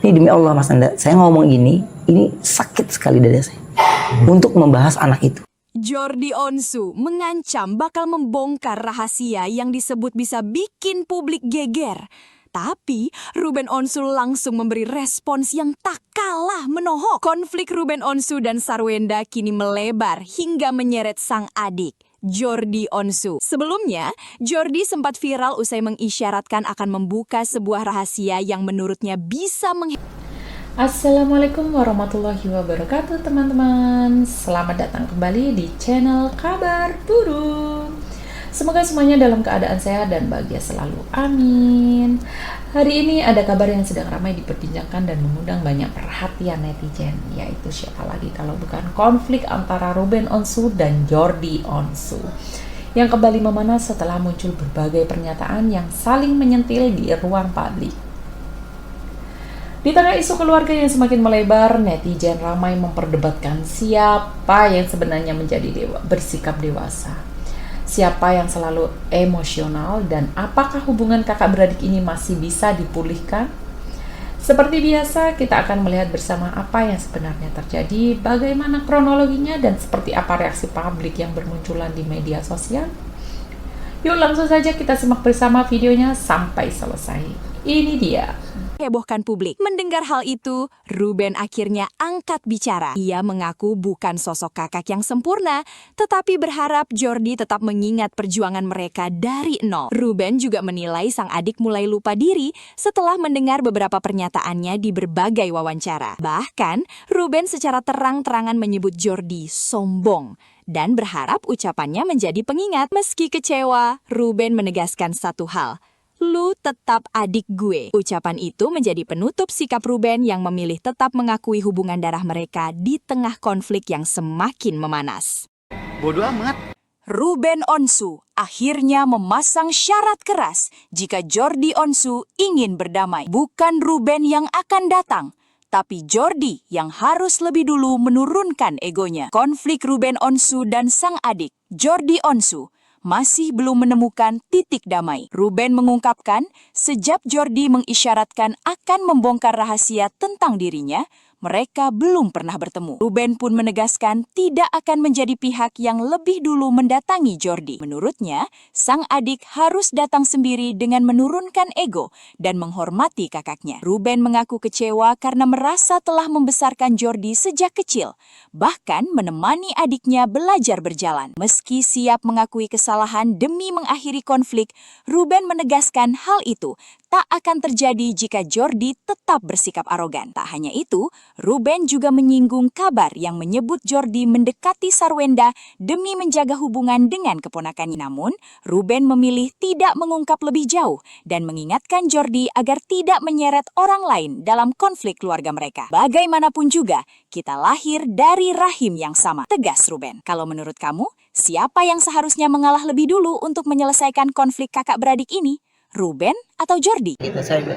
Ini demi Allah Mas Anda, saya ngomong ini sakit sekali dada saya untuk membahas anak itu. Jordi Onsu mengancam bakal membongkar rahasia yang disebut bisa bikin publik geger. Tapi Ruben Onsu langsung memberi respons yang tak kalah menohok. Konflik Ruben Onsu dan Sarwenda kini melebar hingga menyeret sang adik, Jordi Onsu. Sebelumnya, Jordi sempat viral usai mengisyaratkan akan membuka sebuah rahasia yang menurutnya bisa Assalamualaikum warahmatullahi wabarakatuh teman-teman. Selamat datang kembali di channel Kabar Burung. Semoga semuanya dalam keadaan sehat dan bahagia selalu. Amin. Hari ini ada kabar yang sedang ramai diperbincangkan dan mengundang banyak perhatian netizen. Yaitu siapa lagi kalau bukan konflik antara Ruben Onsu dan Jordi Onsu, yang kembali memanas setelah muncul berbagai pernyataan yang saling menyentil di ruang publik. Di tengah isu keluarga yang semakin melebar, netizen ramai memperdebatkan siapa yang sebenarnya bersikap dewasa, siapa yang selalu emosional, dan apakah hubungan kakak beradik ini masih bisa dipulihkan? Seperti biasa, kita akan melihat bersama apa yang sebenarnya terjadi, bagaimana kronologinya, dan seperti apa reaksi publik yang bermunculan di media sosial. Yuk langsung saja kita simak bersama videonya sampai selesai. Ini dia. hebohkan publik. Mendengar hal itu, Ruben akhirnya angkat bicara. Ia mengaku bukan sosok kakak yang sempurna, tetapi berharap Jordi tetap mengingat perjuangan mereka dari nol. Ruben juga menilai sang adik mulai lupa diri setelah mendengar beberapa pernyataannya di berbagai wawancara. Bahkan, Ruben secara terang-terangan menyebut Jordi sombong dan berharap ucapannya menjadi pengingat. Meski kecewa, Ruben menegaskan satu hal. Lu tetap adik gue. Ucapan itu menjadi penutup sikap Ruben yang memilih tetap mengakui hubungan darah mereka di tengah konflik yang semakin memanas. Bodoh amat. Ruben Onsu akhirnya memasang syarat keras jika Jordi Onsu ingin berdamai. Bukan Ruben yang akan datang, tapi Jordi yang harus lebih dulu menurunkan egonya. Konflik Ruben Onsu dan sang adik, Jordi Onsu, masih belum menemukan titik damai. Ruben mengungkapkan, sejak Jordi mengisyaratkan akan membongkar rahasia tentang dirinya, mereka belum pernah bertemu. Ruben pun menegaskan tidak akan menjadi pihak yang lebih dulu mendatangi Jordi. Menurutnya, sang adik harus datang sendiri dengan menurunkan ego dan menghormati kakaknya. Ruben mengaku kecewa karena merasa telah membesarkan Jordi sejak kecil, bahkan menemani adiknya belajar berjalan. Meski siap mengakui kesalahan demi mengakhiri konflik, Ruben menegaskan hal itu tak akan terjadi jika Jordi tetap bersikap arogan. Tak hanya itu, Ruben juga menyinggung kabar yang menyebut Jordi mendekati Sarwenda demi menjaga hubungan dengan keponakannya. Namun, Ruben memilih tidak mengungkap lebih jauh dan mengingatkan Jordi agar tidak menyeret orang lain dalam konflik keluarga mereka. Bagaimanapun juga, kita lahir dari rahim yang sama, tegas Ruben. Kalau menurut kamu, siapa yang seharusnya mengalah lebih dulu untuk menyelesaikan konflik kakak beradik ini? Ruben atau Jordi?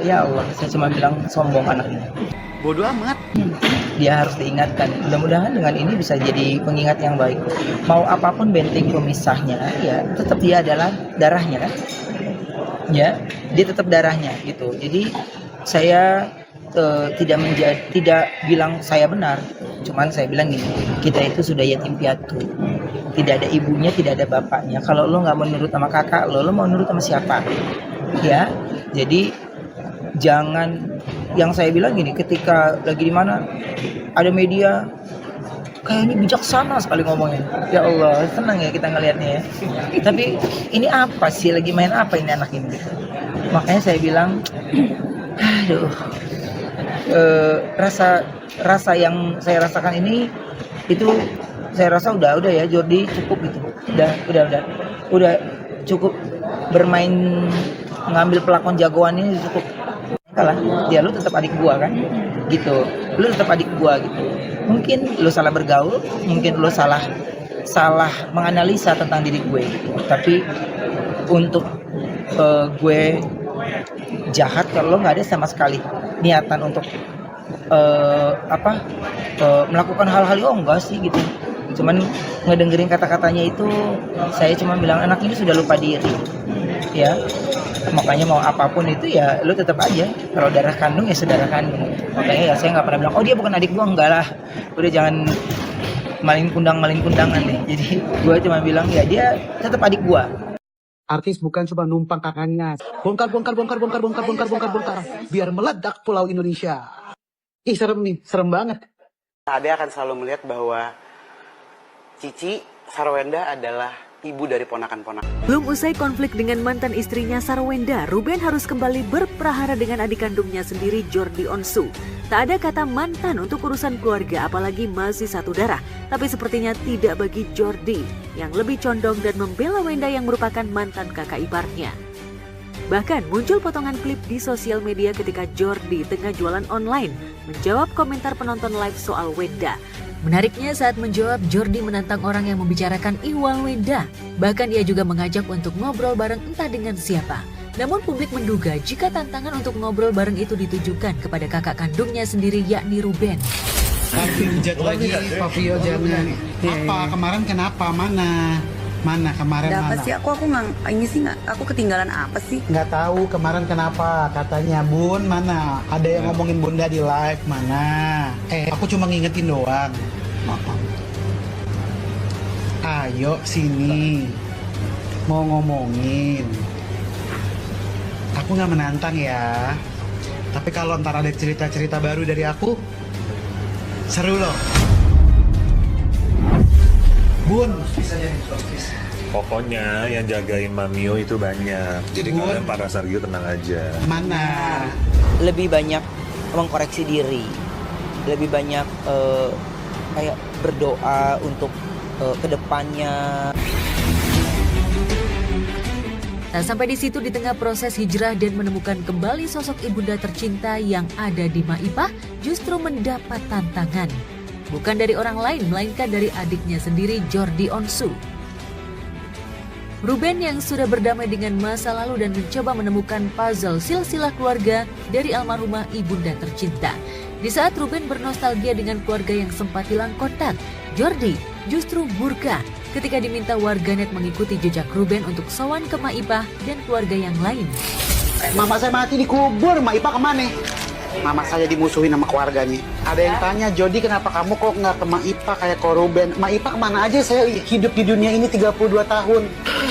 Ya Allah, saya cuma bilang sombong anaknya. Bodoh amat. Dia harus diingatkan. Mudah-mudahan dengan ini bisa jadi pengingat yang baik. Mau apapun benteng pemisahnya, ya tetap dia adalah darahnya kan? Ya, dia tetap darahnya gitu. Jadi saya tidak bilang saya benar. Cuman saya bilang gini, kita itu sudah yatim piatu. Tidak ada ibunya, tidak ada bapaknya. Kalau lo nggak menurut sama kakak lo mau nurut sama siapa? Ya, jadi jangan, yang saya bilang gini, ketika lagi di mana ada media kayaknya bijaksana sekali ngomongnya, ya Allah senang ya kita ngelihatnya ya, tapi ini apa sih, lagi main apa ini anak ini gitu. Makanya saya bilang aduh, rasa yang saya rasakan ini itu saya rasa udah ya Jordi cukup gitu, udah cukup bermain ngambil pelakon jagoan ini cukup. Kalah dia, lu tetap adik gua kan gitu, lu tetap adik gua gitu. Mungkin lu salah bergaul, mungkin lu salah menganalisa tentang diri gue gitu. Tapi untuk gue jahat kalau lo nggak ada sama sekali niatan untuk melakukan hal-hal, enggak sih gitu. Cuman ngedengerin kata-katanya itu, saya cuma bilang anak ini sudah lupa diri ya. Makanya mau apapun itu ya lu tetap aja, kalau darah kandung ya saudara kandung. Makanya ya saya nggak pernah bilang oh dia bukan adik gua, enggak lah, udah jangan maling kundangan deh. Jadi gua cuma bilang ya dia tetap adik gua. Artis bukan cuma numpang kakaknya. Bongkar. Biar meledak pulau Indonesia. Ih serem nih, serem banget. Ade akan selalu melihat bahwa Cici Sarwenda adalah ibu dari ponakan-ponakan. Belum usai konflik dengan mantan istrinya Sarwenda, Ruben harus kembali berprahara dengan adik kandungnya sendiri Jordi Onsu. Tak ada kata mantan untuk urusan keluarga, apalagi masih satu darah. Tapi sepertinya tidak bagi Jordi, yang lebih condong dan membela Wenda yang merupakan mantan kakak iparnya. Bahkan muncul potongan klip di sosial media ketika Jordi tengah jualan online, menjawab komentar penonton live soal Wenda. Menariknya saat menjawab, Jordi menantang orang yang membicarakan ihwal Wenda. Bahkan ia juga mengajak untuk ngobrol bareng entah dengan siapa. Namun publik menduga jika tantangan untuk ngobrol bareng itu ditujukan kepada kakak kandungnya sendiri yakni Ruben. Tapi hujat lagi Papio jangan. Apa kemarin kenapa? Mana kemarin Ada apa mana? sih? Aku aku ketinggalan apa sih? Nggak tahu kemarin kenapa katanya Bun mana? Ada yang ngomongin Bunda di live mana? Aku cuma ngingetin doang. Ayo sini, mau ngomongin. Aku nggak menantang ya. Tapi kalau ntar ada cerita-cerita baru dari aku, seru loh. Bun, Pokoknya yang jagain Mamio itu banyak. Jadi Bun. kalian para Sargio tenang aja. mana? Lebih banyak mengkoreksi diri, lebih banyak kayak berdoa untuk kedepannya. Tak sampai di situ, di tengah proses hijrah dan menemukan kembali sosok ibunda tercinta yang ada di Maipah, justru mendapat tantangan. Bukan dari orang lain, melainkan dari adiknya sendiri, Jordi Onsu. Ruben yang sudah berdamai dengan masa lalu dan mencoba menemukan puzzle silsilah keluarga dari almarhumah ibunda tercinta. Di saat Ruben bernostalgia dengan keluarga yang sempat hilang kontak, Jordi justru murka ketika diminta warganet mengikuti jejak Ruben untuk sowan ke Maipah dan keluarga yang lain. Mama saya mati dikubur, Maipah kemana? Mama saya dimusuhin sama keluarganya. Ada yang tanya, Jody kenapa kamu kok nggak ke Maipah kayak ke Ruben? Maipah kemana aja, saya hidup di dunia ini 32 tahun.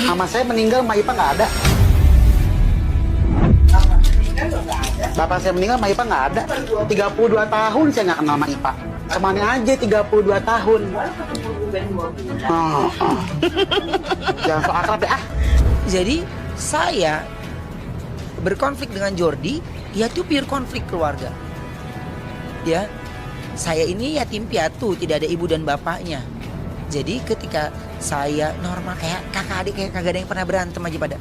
Mama saya meninggal, Maipah nggak ada. Bapak saya meninggal, Maipah nggak ada. 32 tahun saya nggak kenal Maipah. Kemana aja 32 tahun. Jangan so akrab ya. Jadi saya berkonflik dengan Jordi, ya itu pure konflik keluarga. Ya, saya ini yatim piatu, tidak ada ibu dan bapaknya. Jadi ketika saya normal kayak kakak adik, kayak kagak ada yang pernah berantem aja pada.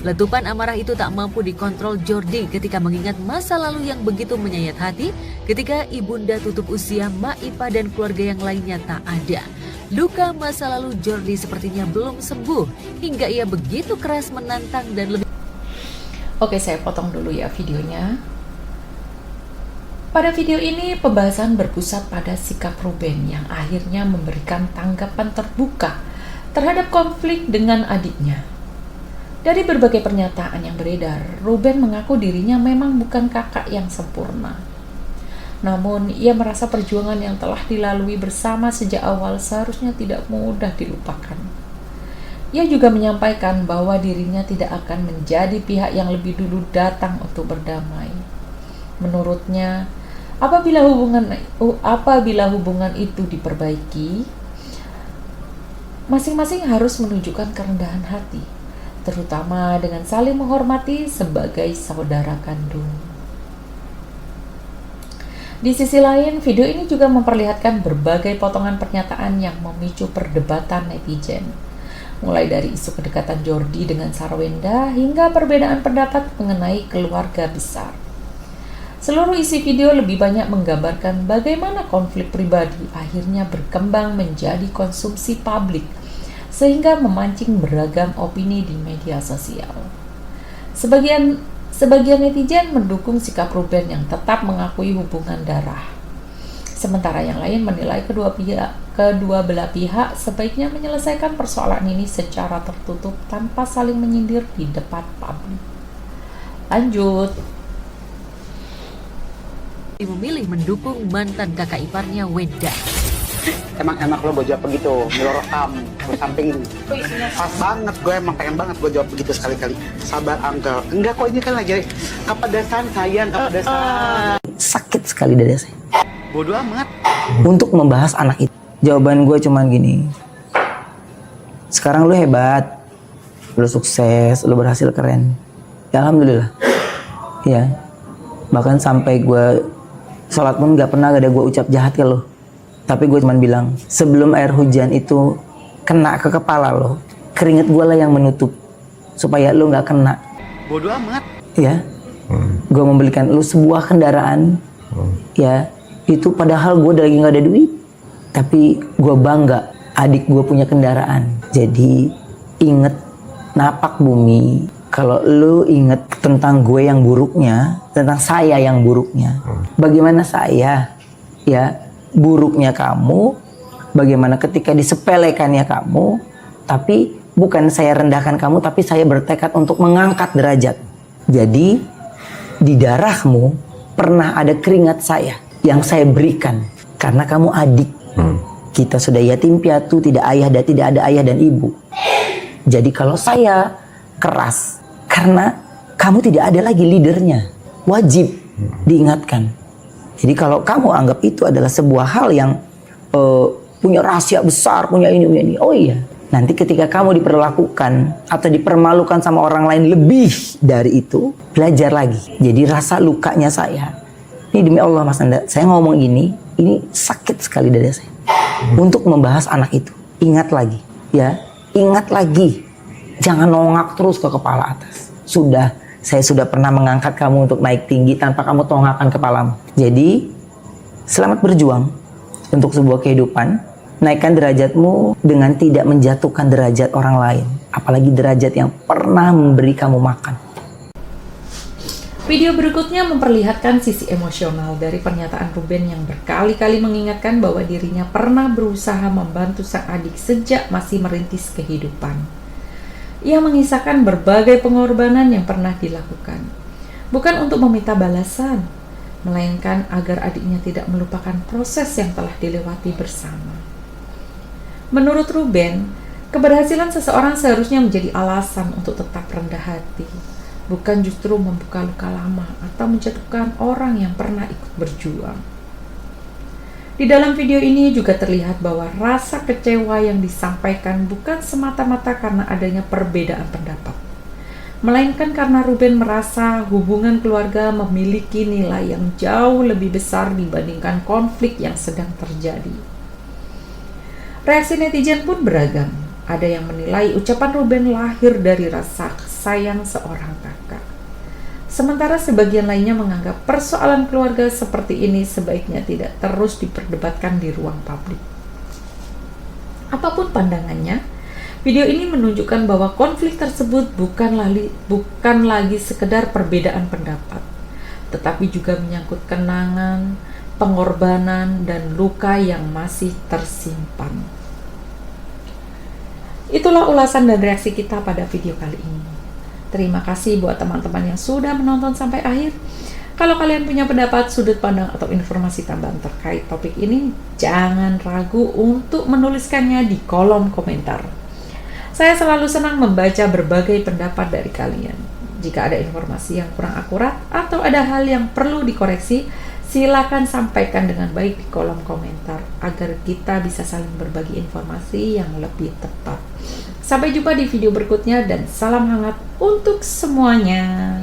Letupan amarah itu tak mampu dikontrol Jordi ketika mengingat masa lalu yang begitu menyayat hati ketika ibunda tutup usia, Maipah dan keluarga yang lainnya tak ada. Luka masa lalu Jordi sepertinya belum sembuh hingga ia begitu keras menantang dan lebih... Oke, saya potong dulu ya videonya. Pada video ini pembahasan berpusat pada sikap Ruben yang akhirnya memberikan tanggapan terbuka terhadap konflik dengan adiknya. Dari berbagai pernyataan yang beredar, Ruben mengaku dirinya memang bukan kakak yang sempurna. Namun, ia merasa perjuangan yang telah dilalui bersama sejak awal seharusnya tidak mudah dilupakan. Ia juga menyampaikan bahwa dirinya tidak akan menjadi pihak yang lebih dulu datang untuk berdamai. Menurutnya, apabila hubungan itu diperbaiki, masing-masing harus menunjukkan kerendahan hati, terutama dengan saling menghormati sebagai saudara kandung. Di sisi lain, video ini juga memperlihatkan berbagai potongan pernyataan yang memicu perdebatan netizen. Mulai dari isu kedekatan Jordi dengan Sarwenda hingga perbedaan pendapat mengenai keluarga besar. Seluruh isi video lebih banyak menggambarkan bagaimana konflik pribadi akhirnya berkembang menjadi konsumsi publik, sehingga memancing beragam opini di media sosial. Sebagian netizen mendukung sikap Ruben yang tetap mengakui hubungan darah. Sementara yang lain menilai kedua belah pihak sebaiknya menyelesaikan persoalan ini secara tertutup tanpa saling menyindir di depan publik. Lanjut. Memilih mendukung mantan kakak iparnya Wenda. Emang enak lo gue jawab begitu, melorokam, gue sampein. Pas banget, gue emang pengen banget gue jawab begitu sekali-kali. Sabar Uncle. Enggak kok, ini kan lagi kepedesan sayang, kepedesan. Sakit sekali dada saya Bodoh amat. untuk membahas anak itu. Jawaban gue cuman gini. Sekarang lu hebat, lu sukses, lu berhasil keren. Ya alhamdulillah. Ya. Bahkan sampai gue sholat pun gak pernah ada gue ucap jahat ke lo. Tapi gue cuman bilang, sebelum air hujan itu kena ke kepala lo, keringet gue lah yang menutup supaya lo gak kena. Bodoh amat. Ya. Gue membelikan lo sebuah kendaraan. Ya. Itu padahal gue lagi gak ada duit. Tapi gue bangga adik gue punya kendaraan. Jadi inget napak bumi. Kalau lu inget tentang gue yang buruknya, tentang saya yang buruknya, bagaimana saya, ya, buruknya kamu, bagaimana ketika disepelekannya kamu, tapi bukan saya rendahkan kamu, tapi saya bertekad untuk mengangkat derajat. Jadi, di darahmu pernah ada keringat saya yang saya berikan, karena kamu adik. Kita sudah yatim piatu, tidak ada ayah dan ibu. Jadi kalau saya keras, karena kamu tidak ada lagi leadernya, wajib diingatkan. Jadi kalau kamu anggap itu adalah sebuah hal yang punya rahasia besar, punya ini, oh iya, nanti ketika kamu diperlakukan atau dipermalukan sama orang lain lebih dari itu, belajar lagi. Jadi rasa lukanya saya, ini demi Allah Mas Anda, saya ngomong ini sakit sekali dada saya. Untuk membahas anak itu, ingat lagi, ya, ingat lagi. Jangan nongak terus ke kepala atas. Saya sudah pernah mengangkat kamu untuk naik tinggi tanpa kamu tongakkan kepalamu. Jadi, selamat berjuang untuk sebuah kehidupan. Naikkan derajatmu dengan tidak menjatuhkan derajat orang lain. Apalagi derajat yang pernah memberi kamu makan. Video berikutnya memperlihatkan sisi emosional dari pernyataan Ruben yang berkali-kali mengingatkan bahwa dirinya pernah berusaha membantu sang adik sejak masih merintis kehidupan. Ia mengisahkan berbagai pengorbanan yang pernah dilakukan. Bukan untuk meminta balasan, melainkan agar adiknya tidak melupakan proses yang telah dilewati bersama. Menurut Ruben, keberhasilan seseorang seharusnya menjadi alasan untuk tetap rendah hati, bukan justru membuka luka lama atau menjatuhkan orang yang pernah ikut berjuang. Di dalam video ini juga terlihat bahwa rasa kecewa yang disampaikan bukan semata-mata karena adanya perbedaan pendapat, melainkan karena Ruben merasa hubungan keluarga memiliki nilai yang jauh lebih besar dibandingkan konflik yang sedang terjadi. Reaksi netizen pun beragam. Ada yang menilai ucapan Ruben lahir dari rasa sayang seorang kakak. Sementara sebagian lainnya menganggap persoalan keluarga seperti ini sebaiknya tidak terus diperdebatkan di ruang publik. Apapun pandangannya, video ini menunjukkan bahwa konflik tersebut bukan lagi sekedar perbedaan pendapat, tetapi juga menyangkut kenangan, pengorbanan, dan luka yang masih tersimpan. Itulah ulasan dan reaksi kita pada video kali ini. Terima kasih buat teman-teman yang sudah menonton sampai akhir. Kalau kalian punya pendapat, sudut pandang, atau informasi tambahan terkait topik ini, jangan ragu untuk menuliskannya di kolom komentar. Saya selalu senang membaca berbagai pendapat dari kalian. Jika ada informasi yang kurang akurat atau ada hal yang perlu dikoreksi, silakan sampaikan dengan baik di kolom komentar agar kita bisa saling berbagi informasi yang lebih tepat. Sampai jumpa di video berikutnya dan salam hangat untuk semuanya.